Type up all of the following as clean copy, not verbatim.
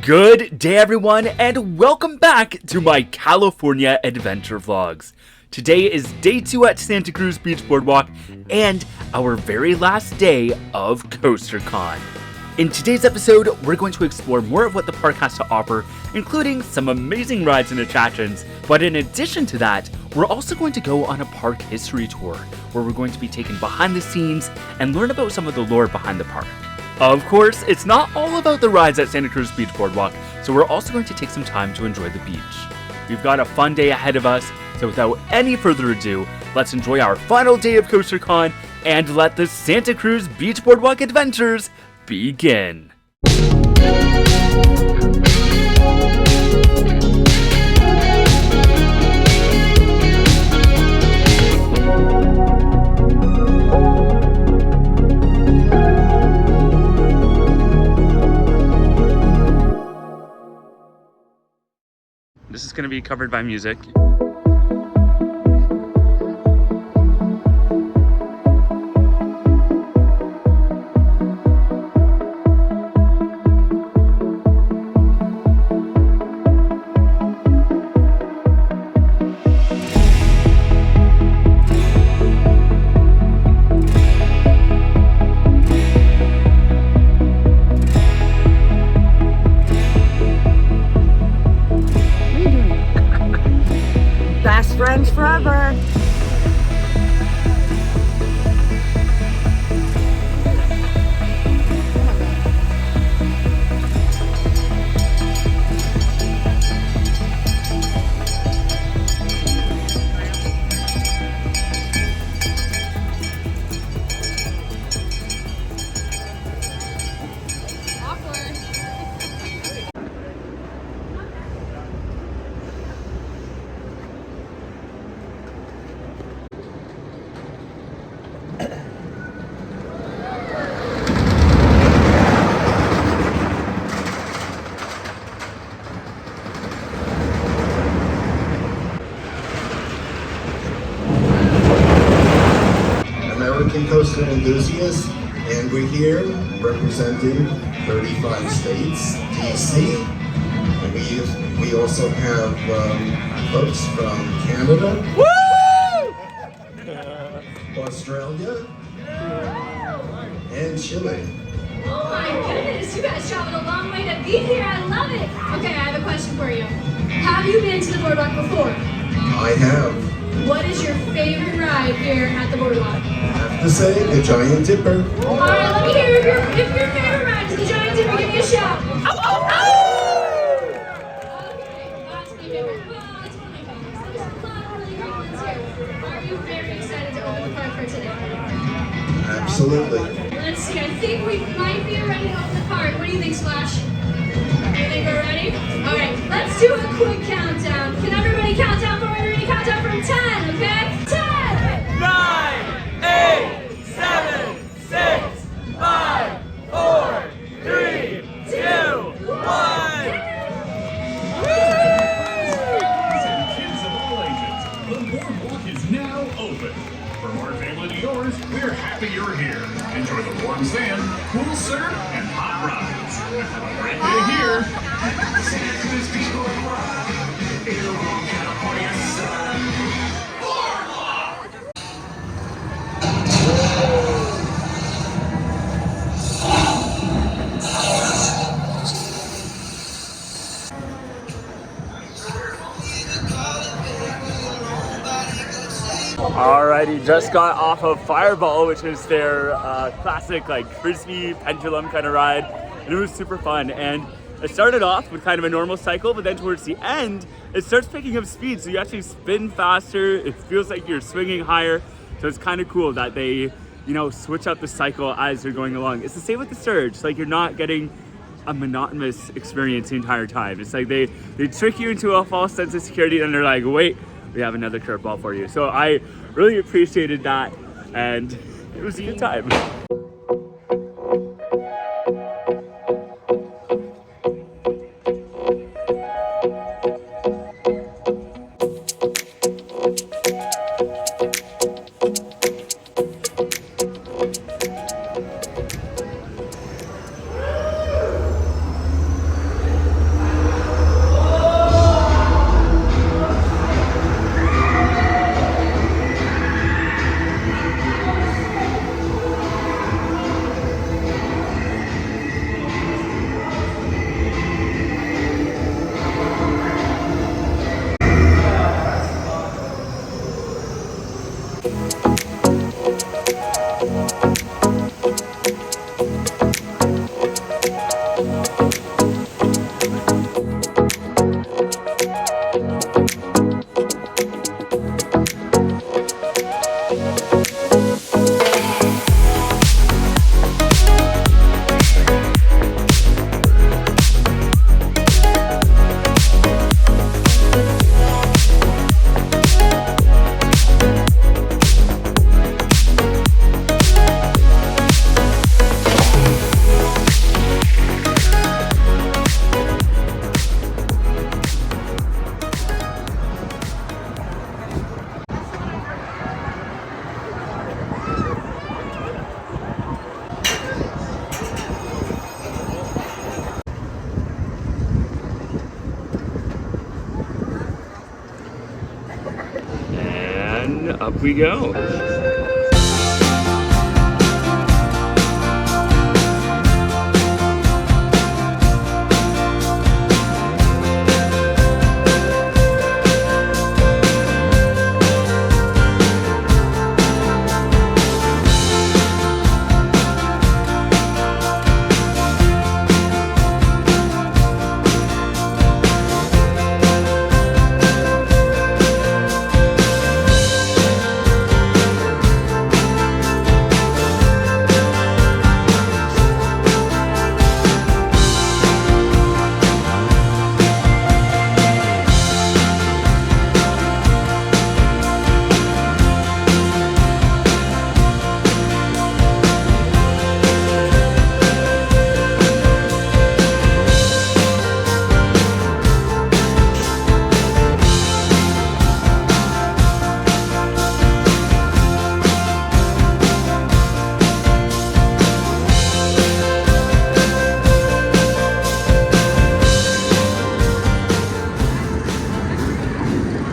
Good day everyone, and welcome back to my California adventure vlogs. Today is day 2 at Santa Cruz Beach Boardwalk and our very last day of CoasterCon. In today's episode, we're going to explore more of what the park has to offer, including some amazing rides and attractions. But in addition to that, we're also going to go on a park history tour, where we're going to be taken behind the scenes and learn about some of the lore behind the park. Of course, it's not all about the rides at Santa Cruz Beach Boardwalk, so we're also going to take some time to enjoy the beach. We've got a fun day ahead of us, so without any further ado, let's enjoy our final day of CoasterCon and let the Santa Cruz Beach Boardwalk adventures begin. This is going to be covered by music. Friends forever. Coaster enthusiasts, and we're here representing 35 states, DC, and we also have folks from Canada, Australia, and Chile. Oh my goodness, you guys traveled a long way to be here. I love it. Okay, I have a question for you. Have you been to the boardwalk before? I have. What is your favorite ride here at the boardwalk? I have to say, the Giant Dipper. All right, let me hear if your favorite ride is the Giant Dipper. Give me a shout. Oh! Okay, that's my favorite. Well, it's one of my favorites. There's a lot of really great ones here. Are you very excited to open the park for today? Absolutely. Let's see, I think we might be ready to open the park. What do you think, Splash? You think we're ready? All right, let's do a quick countdown. Can everybody count down for me? Ready? Count down from 10, okay? 10! 9, 8, 7, 6, 5, 4, 3, 2, 1. Kids of all ages, the boardwalk is now open. From our family to yours, we're happy you're here. Enjoy the warm sand, cool surf, and hot rides. Have a great day here. Santa Cruz Beach Boardwalk. California sun. Boardwalk! Alrighty, just got off of Fireball, which is their classic like frisbee pendulum kind of ride, and it was super fun. And it started off with kind of a normal cycle, but then towards the end, it starts picking up speed, so you actually spin faster. It feels like you're swinging higher, so it's kind of cool that they, switch up the cycle as you're going along. It's the same with the Surge. Like, you're not getting a monotonous experience the entire time. It's like they trick you into a false sense of security, and they're like, wait, we have another curveball for you. So I really appreciated that, and it was a good time. we go.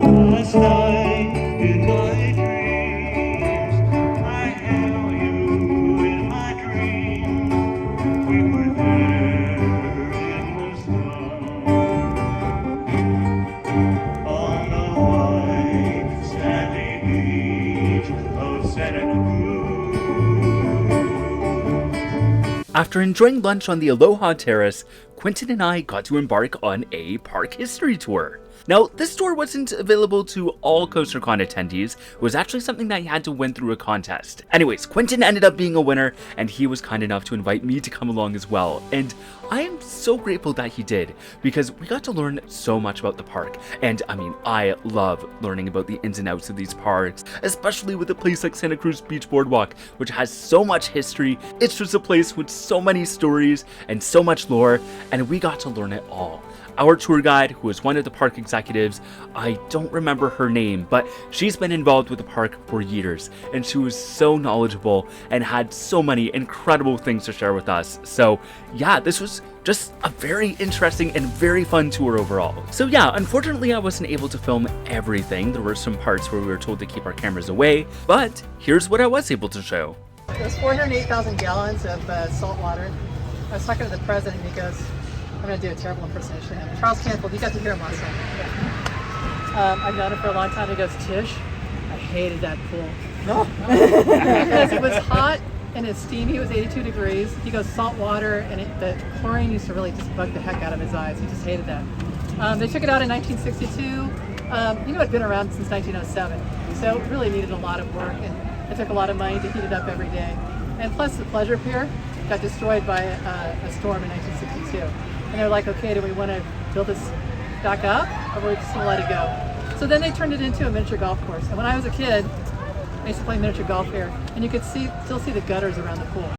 Last night in my dreams, I held you in my dreams. We were there in the sun on the white sandy beach of Santa Cruz. After enjoying lunch on the Aloha Terrace, Quenten and I got to embark on a park history tour. Now, this tour wasn't available to all CoasterCon attendees. It was actually something that you had to win through a contest. Anyways, Quenten ended up being a winner, and he was kind enough to invite me to come along as well. And I am so grateful that he did, because we got to learn so much about the park. And I mean, I love learning about the ins and outs of these parks, especially with a place like Santa Cruz Beach Boardwalk, which has so much history. It's just a place with so many stories and so much lore, and we got to learn it all. Our tour guide, who is one of the park executives, I don't remember her name, but she's been involved with the park for years, and she was so knowledgeable and had so many incredible things to share with us. So yeah, this was just a very interesting and very fun tour overall. So yeah, unfortunately I wasn't able to film everything. There were some parts where we were told to keep our cameras away, but here's what I was able to show. There's 408,000 gallons of salt water. I was talking to the president, and he goes, I'm going to do a terrible impersonation of him. Charles Campbell, you got to hear him last time. Yeah. I've known him for a long time. He goes, Tish, I hated that pool. No. Because it was hot and it's steamy. It was 82 degrees. He goes, salt water, and the chlorine used to really just bug the heck out of his eyes. He just hated that. They took it out in 1962. It had been around since 1907. So it really needed a lot of work, and it took a lot of money to heat it up every day. And plus the pleasure pier got destroyed by a storm in 1962. And they're like, okay, do we want to build this back up, or we're just going to let it go? So then they turned it into a miniature golf course. And when I was a kid, I used to play miniature golf here, and you could still see the gutters around the pool.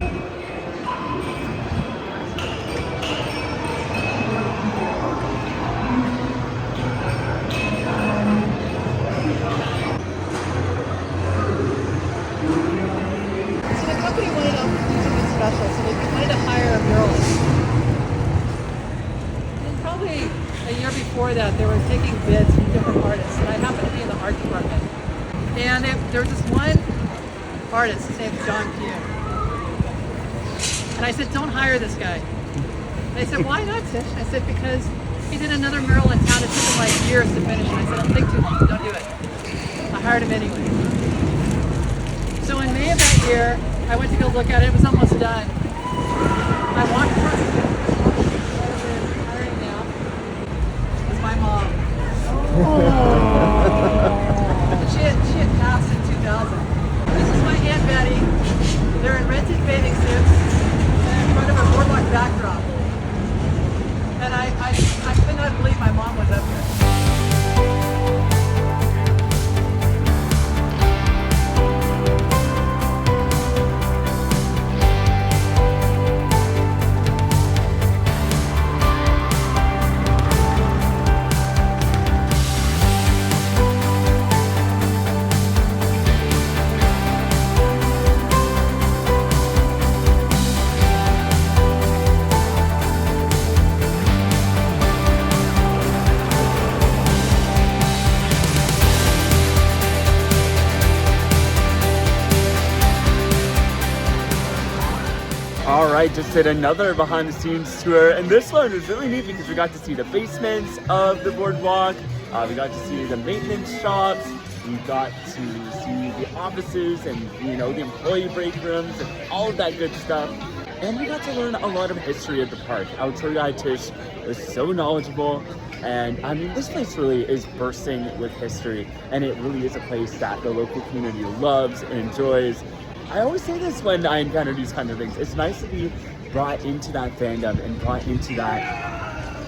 So the company wanted to do something special, so they wanted to hire a muralist. Probably a year before that, they were taking bids from different artists, and I happened to be in the art department. And there was this one artist, his name was John Pugh. And I said, don't hire this guy. And they said, why not, Tish? I said, because he did another mural in town. It took him like years to finish. And I said, it'll take too long, don't do it. I hired him anyway. So in May of that year, I went to go look at it. It was almost done. I walked across the my mom. She had passed in 2000. This is my Aunt Betty. They're in rented bathing suits and in front of a boardwalk backdrop. And I could not believe my mom was up here. Alright, just did another behind the scenes tour, and this one was really neat because we got to see the basements of the boardwalk, we got to see the maintenance shops, we got to see the offices and, you know, the employee break rooms and all of that good stuff. And we got to learn a lot of history of the park. Our tour guide Tish was so knowledgeable, and I mean, this place really is bursting with history, and it really is a place that the local community loves and enjoys. I always say this when I encounter these kind of things. It's nice to be brought into that fandom and brought into that,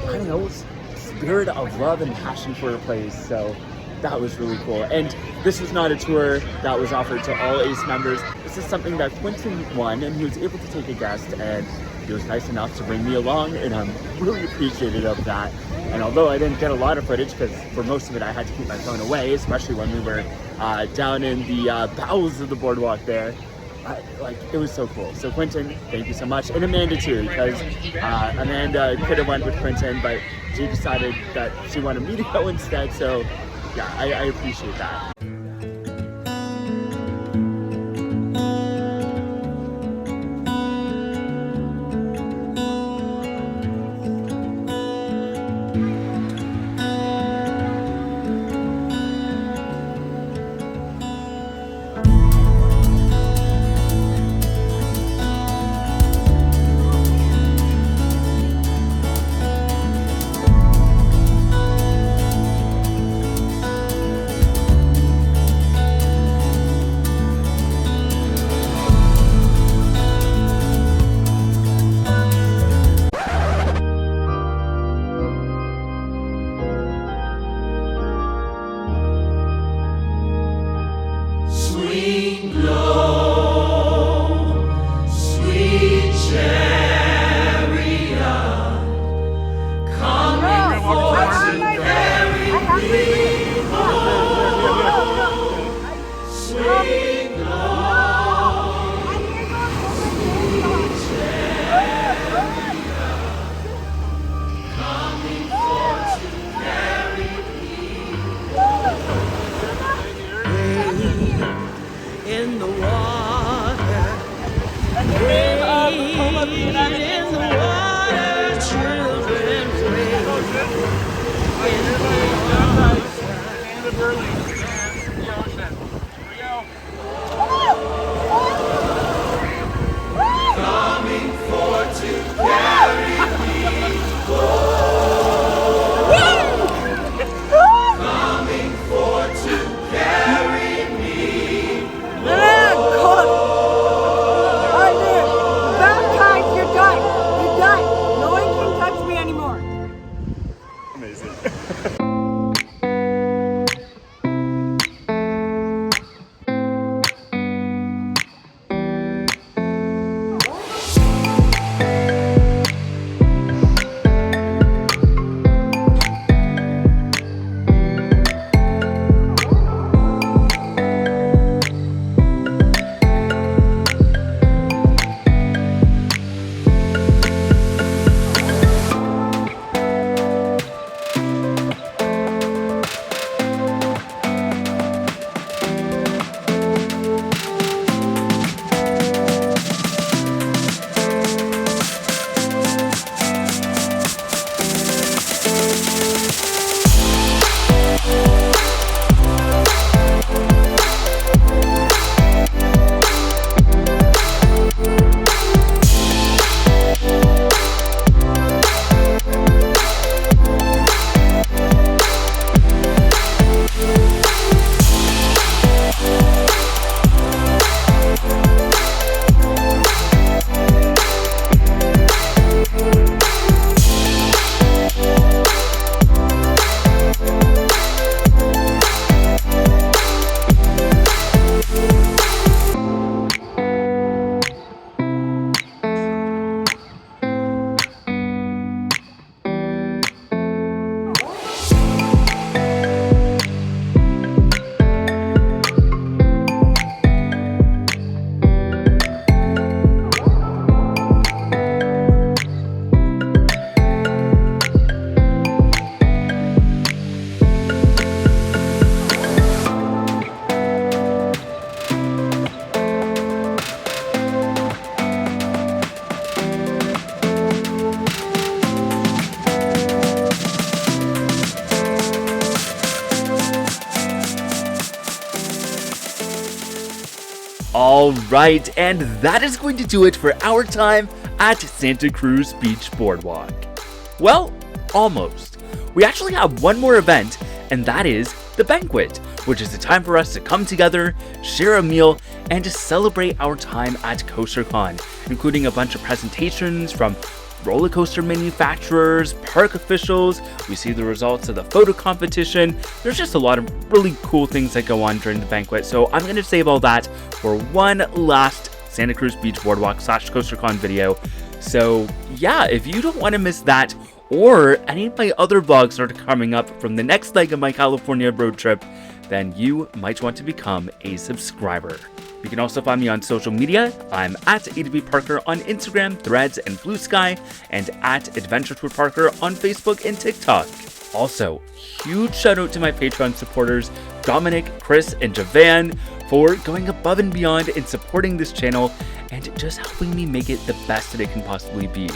I don't know, spirit of love and passion for a place. So that was really cool. And this was not a tour that was offered to all ACE members. This is something that Quenten won, and he was able to take a guest, and he was nice enough to bring me along, and I'm really appreciative of that. And although I didn't get a lot of footage, because for most of it I had to keep my phone away, especially when we were down in the bowels of the boardwalk there, it was so cool. So Quenten, thank you so much. And Amanda too, because Amanda could have went with Quenten, but she decided that she wanted me to go instead. So yeah, I appreciate that. Burley and the ocean. Here we go. Coming for to carry me. Coming for to carry me. I did. Baptize your duck. Alright, and that is going to do it for our time at Santa Cruz Beach Boardwalk. Well, almost. We actually have one more event, and that is the banquet, which is a time for us to come together, share a meal, and to celebrate our time at CoasterCon, including a bunch of presentations from roller coaster manufacturers, park officials. We see the results of the photo competition. There's just a lot of really cool things that go on during the banquet, so I'm going to save all that for one last Santa Cruz Beach Boardwalk / CoasterCon video. So yeah, if you don't want to miss that or any of my other vlogs that are coming up from the next leg of my California road trip, then you might want to become a subscriber. You can also find me on social media. I'm at ADBParker on Instagram, Threads, and Blue Sky, and at Adventures with Parker on Facebook and TikTok. Also, huge shout out to my Patreon supporters, Dominic, Chris, and Javan, for going above and beyond in supporting this channel and just helping me make it the best that it can possibly be.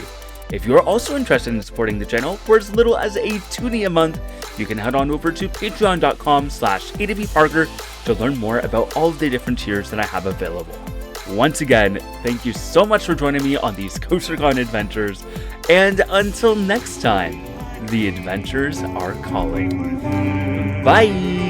If you're also interested in supporting the channel for as little as a toonie a month, you can head on over to patreon.com/ADBParker to learn more about all of the different tiers that I have available. Once again, thank you so much for joining me on these CoasterCon adventures, and until next time, the adventures are calling. Bye!